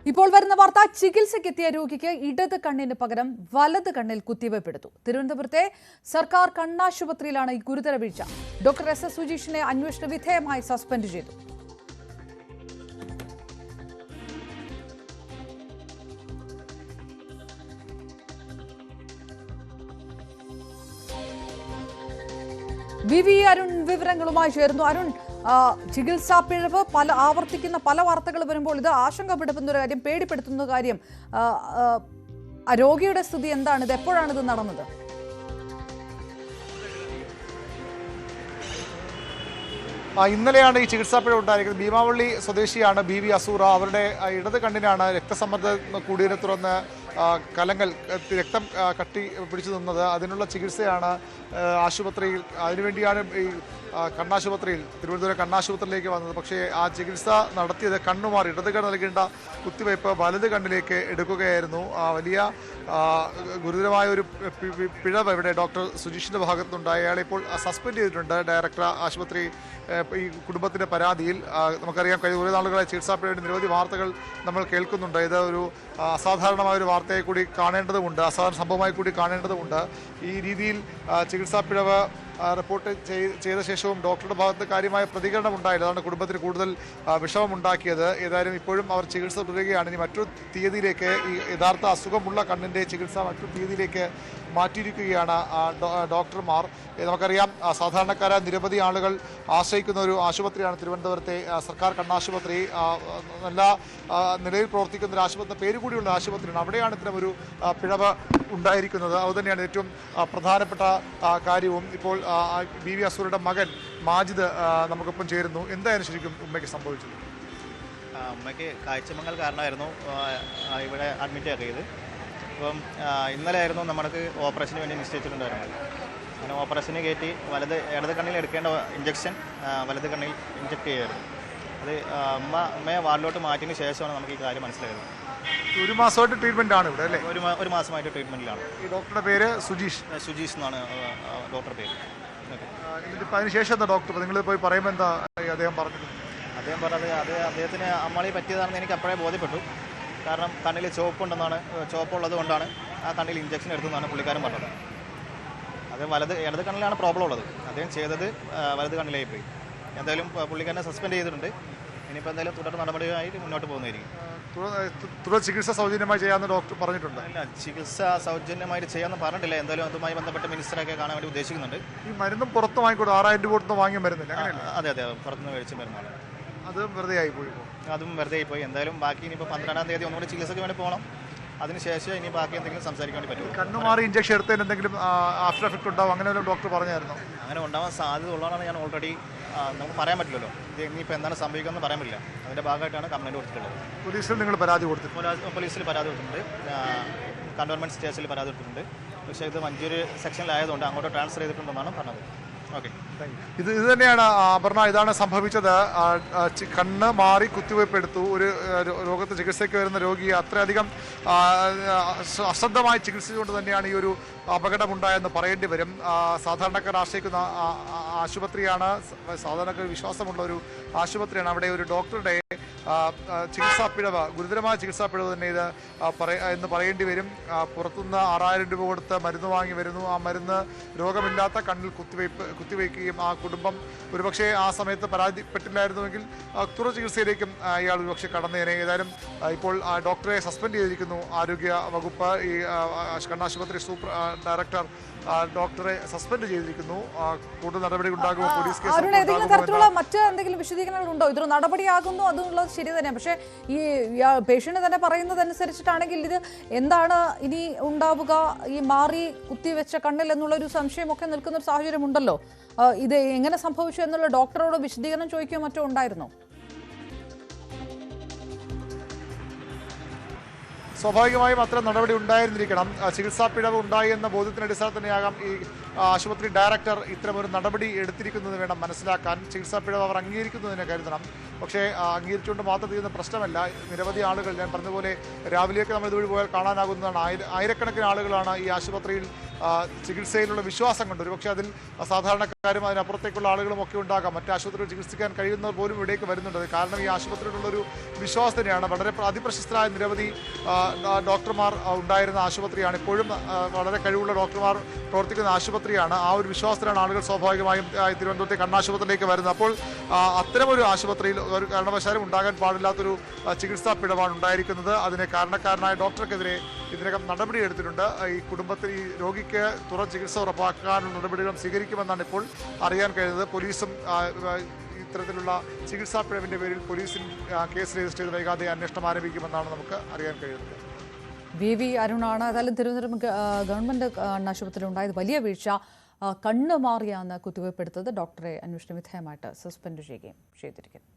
ഇപ്പോൾ വരുന്ന വാർത്ത, ചികിത്സയ്ക്കെത്തിയ രോഗിക്ക് ഇടത് കണ്ണിന് പകരം വലത് കണ്ണിൽ കുത്തിവയ്പ്പെടുത്തു. തിരുവനന്തപുരത്തെ സർക്കാർ കണ്ണാശുപത്രിയിലാണ് ഈ ഗുരുതര വീഴ്ച. ഡോക്ടർ SS സുജീഷിനെ അന്വേഷണ വിധേയമായി സസ്പെൻഡ് ചെയ്തു. അരുൺ വിവരങ്ങളുമായി ചേർന്നു. അരുൺ, ചികിത്സാ പിഴവ് ആവർത്തിക്കുന്ന പല വാർത്തകൾ വരുമ്പോൾ ഇത് ആശങ്കപ്പെടുത്തുന്ന ഒരു കാര്യം, പേടിപ്പെടുത്തുന്ന കാര്യം. രോഗിയുടെ സ്ഥിതി എന്താണ്? ഇത് എപ്പോഴാണ് ഇത് നടന്നത്? ഇന്നലെയാണ് ഈ ചികിത്സാ പിഴവ് ഉണ്ടായിരിക്കുന്നത്. ഭീമാവള്ളി സ്വദേശിയാണ് BV അസൂറ. അവരുടെ ഇടത് കണ്ണിനാണ് രക്തസമ്മർദ്ദം കൂടിയതിനെ തുടർന്ന് കലങ്ങൾ രക്തം കട്ടി പിടിച്ചു നിന്നത്. അതിനുള്ള ചികിത്സയാണ് ആശുപത്രിയിൽ, അതിനുവേണ്ടിയാണ് ഈ കണ്ണാശുപത്രിയിൽ, തിരുവനന്തപുരം കണ്ണാശുപത്രിയിലേക്ക് വന്നത്. പക്ഷേ ആ ചികിത്സ നടത്തിയത് കണ്ണുമാറി ഇടത് കണ്ണ് നൽകേണ്ട കുത്തിവയ്പ് വലത് കണ്ണിലേക്ക് എടുക്കുകയായിരുന്നു. വലിയ ഗുരുതരമായ ഒരു പിഴവ് ഇവിടെ ഡോക്ടർ സുജീഷിൻ്റെ ഭാഗത്തുനിന്നുണ്ടായി. അയാളെ ഇപ്പോൾ സസ്പെൻഡ് ചെയ്തിട്ടുണ്ട് ഡയറക്ടർ ആശുപത്രി. ഈ കുടുംബത്തിൻ്റെ പരാതിയിൽ നമുക്കറിയാം, കഴിഞ്ഞ കുറേ നാളുകളായി ചികിത്സാ പിഴവിൻ്റെ നിരവധി വാർത്തകൾ നമ്മൾ കേൾക്കുന്നുണ്ട്. ഇത് ഒരു അസാധാരണമായ ഒരു വാർത്തയെ കൂടി കാണേണ്ടതുണ്ട്, അസാധാരണ സംഭവമായി കൂടി കാണേണ്ടതുണ്ട്. ഈ രീതിയിൽ ചികിത്സാ പിഴവ് റിപ്പോർട്ട് ചെയ്ത ശേഷവും ഡോക്ടറുടെ ഭാഗത്ത് കാര്യമായ പ്രതികരണം ഉണ്ടായില്ല. അതാണ് കുടുംബത്തിന് കൂടുതൽ വിഷമമുണ്ടാക്കിയത്. ഏതായാലും ഇപ്പോഴും അവർ ചികിത്സ തുടരുകയാണ്. ഇനി മറ്റൊരു തീയതിയിലേക്ക്, ഈ യഥാർത്ഥ അസുഖമുള്ള കണ്ണിൻ്റെ ചികിത്സ മറ്റൊരു തീയതിയിലേക്ക് മാറ്റിയിരിക്കുകയാണ് ഡോക്ടർമാർ. നമുക്കറിയാം, സാധാരണക്കാരായ നിരവധി ആളുകൾ ആശ്രയിക്കുന്ന ഒരു ആശുപത്രിയാണ് തിരുവനന്തപുരത്തെ സർക്കാർ കണ്ണാശുപത്രി. നല്ല നിലയിൽ പ്രവർത്തിക്കുന്ന ഒരു ആശുപത്രി, പേര് കൂടിയുള്ള ആശുപത്രിയാണ്. അവിടെയാണ് ഇത്തരം ഒരു പിഴവ് ഉണ്ടായിരിക്കുന്നത്. അതുതന്നെയാണ് ഏറ്റവും പ്രധാനപ്പെട്ട കാര്യവും. ഇപ്പോൾ BV അസൂറയുടെ മകൻ മാജിദ് നമുക്കൊപ്പം ചേരുന്നു. എന്തായാലും ശരിക്കും ഉമ്മയ്ക്ക് സംഭവിച്ചത്? ഉമ്മയ്ക്ക് കാഴ്ചമങ്ങൽ കാരണമായിരുന്നു ഇവിടെ അഡ്മിറ്റ് ആക്കിയത്. അപ്പം ഇന്നലെ ആയിരുന്നു നമുക്ക് ഓപ്പറേഷന് വേണ്ടി നിശ്ചയിച്ചിട്ടുണ്ടായിരുന്നത്. അങ്ങനെ ഓപ്പറേഷന് കയറ്റി ഇടത് കണ്ണിൽ എടുക്കേണ്ട ഇഞ്ചക്ഷൻ വലത് കണ്ണിൽ ഇഞ്ചക്ട് ചെയ്യുമായിരുന്നു. അത് ഉമ്മയെ വാർഡിലോട്ട് മാറ്റിയതിന് ശേഷമാണ് നമുക്ക് ഈ കാര്യം മനസ്സിലായത്. ഒരു മാസമായിട്ട് ട്രീറ്റ്മെന്റ് ആണ് ഇവിടെ അല്ലേ? ഒരു മാസമായിട്ട് ട്രീറ്റ്മെന്റിലാണ്. ഈ ഡോക്ടറുടെ പേര് സുജീഷ് എന്നാണ് ഡോക്ടറുടെ പേര്. അതിനുശേഷം എന്താ ഡോക്ടർ നിങ്ങൾ പോയി പറയുമ്പോൾ എന്താ അദ്ദേഹം പറഞ്ഞത്? അദ്ദേഹം പറഞ്ഞത് അദ്ദേഹത്തിന് അമ്മളി പറ്റിയതാണെന്ന് എനിക്ക് അപ്പോഴേ ബോധ്യപ്പെട്ടു. കാരണം കണ്ണിൽ ചുവപ്പുള്ളത് കൊണ്ടാണ് ആ കണ്ണിൽ ഇഞ്ചക്ഷൻ എടുത്തതെന്നാണ് പുള്ളിക്കാരൻ പറഞ്ഞത്. അത് ഇടത് കണ്ണിലാണ് പ്രോബ്ലം ഉള്ളത്. അദ്ദേഹം ചെയ്തത് വലത് കണ്ണിലായി പോയി. എന്തായാലും പുള്ളിക്കാരനെ സസ്പെൻഡ് ചെയ്തിട്ടുണ്ട്. ഇനിയിപ്പോൾ എന്തായാലും തുടർ നടപടിയായി മുന്നോട്ട് പോകുന്നതായിരിക്കും. തുടർ ചികിത്സ സൗജന്യമായി ചെയ്യാമെന്ന് ഡോക്ടർ പറഞ്ഞിട്ടുണ്ട്. അല്ല, ചികിത്സ സൗജന്യമായിട്ട് ചെയ്യാമെന്ന് പറഞ്ഞിട്ടില്ല. എന്തായാലും അതുമായി ബന്ധപ്പെട്ട മിനിസ്റ്ററൊക്കെ കാണാൻ വേണ്ടി ഉദ്ദേശിക്കുന്നുണ്ട്. ഈ മരുന്നും പുറത്ത് വാങ്ങിക്കൂടെ? 6000 രൂപ കൊടുത്ത് വാങ്ങിയ മരുന്നില്ല? അതെ, പുറത്തുനിന്ന് മേടിച്ച മരുന്നാണ്. അത് വെറുതെ ആയിപ്പോയി. അതും വെറുതെ ആയിപ്പോയി. എന്തായാലും ബാക്കി ഇനിയിപ്പോൾ 12-ാം തീയതി ഒന്നുകൂടി ചികിത്സയ്ക്ക് വേണ്ടി പോകണം. അതിനുശേഷം ഇനി ബാക്കി എന്തെങ്കിലും സംസാരിക്കാൻ വേണ്ടി പറ്റും. കണ്ണുമാറി ഇഞ്ചക്ഷൻ എടുത്തതിന് എന്തെങ്കിലും ആഫ്റ്റർ എഫക്ട് ഉണ്ടാവും, അങ്ങനെ ഒരു ഡോക്ടർ പറഞ്ഞായിരുന്നു? അങ്ങനെ ഉണ്ടാവാൻ സാധ്യത ഉള്ളതാണ്. ഞാൻ ഓൾറെഡി നമുക്ക് പറയാൻ പറ്റില്ലല്ലോ, ഇത് ഇനിയിപ്പോൾ എന്താണ് സംഭവിക്കുന്നത് പറയാൻ പറ്റില്ല. അതിൻ്റെ ഭാഗമായിട്ടാണ് കംപ്ലൈൻറ്റ് കൊടുത്തിട്ടുള്ളത്. പോലീസിൽ നിങ്ങൾ പരാതി കൊടുത്തിട്ടുണ്ട്? പോലീസിൽ പരാതി കൊടുത്തിട്ടുണ്ട്, കണ്ടോൺമെൻറ്റ് സ്റ്റേഷനിൽ പരാതി കൊടുത്തിട്ടുണ്ട്. പക്ഷേ ഇത് മഞ്ചൂര് സെക്ഷനിലായതുകൊണ്ട് അങ്ങോട്ട് ട്രാൻസ്ഫർ ചെയ്തിട്ടുണ്ടെന്നാണ് പറഞ്ഞത്. ഓക്കെ, ഇത് തന്നെയാണ് അപർണ, ഇതാണ് സംഭവിച്ചത്. കണ്ണ് മാറി കുത്തിവയ്പ് എടുത്തു. ഒരു രോഗത്തെ ചികിത്സയ്ക്ക് വരുന്ന രോഗിയെ അത്രയധികം അശ്രദ്ധമായി ചികിത്സിച്ചുകൊണ്ട് തന്നെയാണ് ഈ ഒരു അപകടമുണ്ടായെന്ന് പറയേണ്ടി വരും. സാധാരണക്കാർ ആശ്രയിക്കുന്ന ആശുപത്രിയാണ്, സാധാരണക്കാർ വിശ്വാസമുള്ള ഒരു ആശുപത്രിയാണ്. അവിടെ ഒരു ഡോക്ടറുടെ ചികിത്സാ പിഴവ്, ഗുരുതരമായ ചികിത്സാ പിഴവ് തന്നെ ഇത് എന്ന് പറയേണ്ടി വരും. പുറത്തുനിന്ന് 6000 രൂപ കൊടുത്ത് മരുന്ന് വാങ്ങി വരുന്നു. ആ മരുന്ന് രോഗമില്ലാത്ത കണ്ണിൽ കുത്തിവയ്ക്കുകയും ആ കുടുംബം ഒരുപക്ഷെ ആ സമയത്ത് പരാതിപ്പെട്ടില്ലായിരുന്നുവെങ്കിൽ തുടർ ചികിത്സയിലേക്കും ഇയാൾ ഒരുപക്ഷെ കടന്നേനെ. ഏതായാലും ഇപ്പോൾ ഡോക്ടറെ സസ്പെൻഡ് ചെയ്തിരിക്കുന്നു ആരോഗ്യ വകുപ്പ്. ഈ കണ്ണാശുപത്രി ഡയറക്ടർ ഡോക്ടറെ സസ്പെൻഡ് ചെയ്തിരിക്കുന്നു. കൂടുതൽ നടപടി ഉണ്ടാകുമോ? പോലീസ് കേസ് മറ്റെന്തെങ്കിലും വിശദീകരണങ്ങൾ ഉണ്ടോ? ഇതൊരു നടപടിയാകുന്നു, അതുള്ളത് ശരി തന്നെ. പക്ഷേ ഈ പേഷ്യന്റ് തന്നെ പറയുന്നതനുസരിച്ചിട്ടാണെങ്കിൽ ഇത് എന്താണ് ഇനി ഉണ്ടാവുക? ഈ മാറി കുത്തിവെച്ച കണ്ണിൽ എന്നുള്ളൊരു സംശയമൊക്കെ നിൽക്കുന്ന ഒരു സാഹചര്യം ഉണ്ടല്ലോ. ഇത് എങ്ങനെ സംഭവിച്ചു എന്നുള്ള ഡോക്ടറോട് വിശദീകരണം ചോദിക്കുകയോ മറ്റോ ഉണ്ടായിരുന്നോ? സ്വാഭാവികമായും അത്തരം നടപടി ഉണ്ടായിരുന്നിരിക്കണം. ചികിത്സാ പിഴവ് ഉണ്ടായി എന്ന ബോധ്യത്തിന് അടിസ്ഥാനത്തിൽ തന്നെയാകാം ഈ ആശുപത്രി ഡയറക്ടർ ഇത്തരമൊരു നടപടി എടുത്തിരിക്കുന്നത് വേണം മനസ്സിലാക്കാൻ. ചികിത്സാ പിഴവ് അവർ അംഗീകരിക്കുന്നതിനെ കരുതണം. പക്ഷേ അംഗീകരിച്ചുകൊണ്ട് മാത്രം തീരുന്ന പ്രശ്നമല്ല. നിരവധി ആളുകൾ, ഞാൻ പറഞ്ഞതുപോലെ രാവിലെയൊക്കെ നമ്മൾ ഇതുവഴി പോയാൽ കാണാനാകുന്നതാണ്, ആയിരക്കണക്കിന് ആളുകളാണ് ഈ ആശുപത്രിയിൽ ചികിത്സയിലുള്ള വിശ്വാസം കൊണ്ട് ഒരുപക്ഷെ അതിൽ സാധാരണക്കാരും അതിനപ്പുറത്തേക്കുള്ള ആളുകളും ഒക്കെ ഉണ്ടാകാം. മറ്റ് ആശുപത്രികൾ ചികിത്സിക്കാൻ കഴിയുന്നവർ പോലും ഇവിടേക്ക് വരുന്നുണ്ട്. കാരണം ഈ ആശുപത്രിയിലുള്ളൊരു വിശ്വാസം തന്നെയാണ്. വളരെ അതിപ്രശസ്തരായ നിരവധി ഡോക്ടർമാർ ഉണ്ടായിരുന്ന ആശുപത്രിയാണ്. ഇപ്പോഴും വളരെ കഴിവുള്ള ഡോക്ടർമാർ പ്രവർത്തിക്കുന്ന ആശുപത്രിയാണ്. ആ ഒരു വിശ്വാസത്തിലാണ് ആളുകൾ സ്വാഭാവികമായും തിരുവനന്തപുരത്തെ കണ്ണാശുപത്രിയിലേക്ക് വരുന്നത്. അപ്പോൾ അത്തരമൊരു ആശുപത്രിയിൽ ഒരു കാരണവശാലും ഉണ്ടാകാൻ പാടില്ലാത്തൊരു ചികിത്സാ പിഴവാണ് ഉണ്ടായിരിക്കുന്നത്. അതിന് കാരണക്കാരനായ ഡോക്ടർക്കെതിരെ ഇതിനകം നടപടിയെടുത്തിട്ടുണ്ട്. ഈ കുടുംബത്തിൽ ഈ രോഗിക്ക് തുറന്ന ചികിത്സ ഉറപ്പാക്കാനുള്ള നടപടികളും സ്വീകരിക്കുമെന്നാണ് ഇപ്പോൾ അറിയാൻ കഴിയുന്നത്. പോലീസും ഇത്തരത്തിലുള്ള ചികിത്സാ പിഴവിൻ്റെ പേരിൽ പോലീസിൽ കേസ് രജിസ്റ്റർ ചെയ്ത് വൈകാതെ അന്വേഷണം ആരംഭിക്കുമെന്നാണ് നമുക്ക് അറിയാൻ കഴിയുന്നത്. വി അരുണാണ്. ഏതായാലും തിരുവനന്തപുരം ഗവൺമെന്റ് ആശുപത്രിയിൽ ഉണ്ടായത് വലിയ വീഴ്ച. കണ്ണ് മാറിയാണ് കുത്തിവയ്പ്പെടുത്തത്. ഡോക്ടറെ അന്വേഷണ വിധേയമായിട്ട് സസ്പെൻഡ് ചെയ്യുകയും ചെയ്തിരിക്കുന്നു.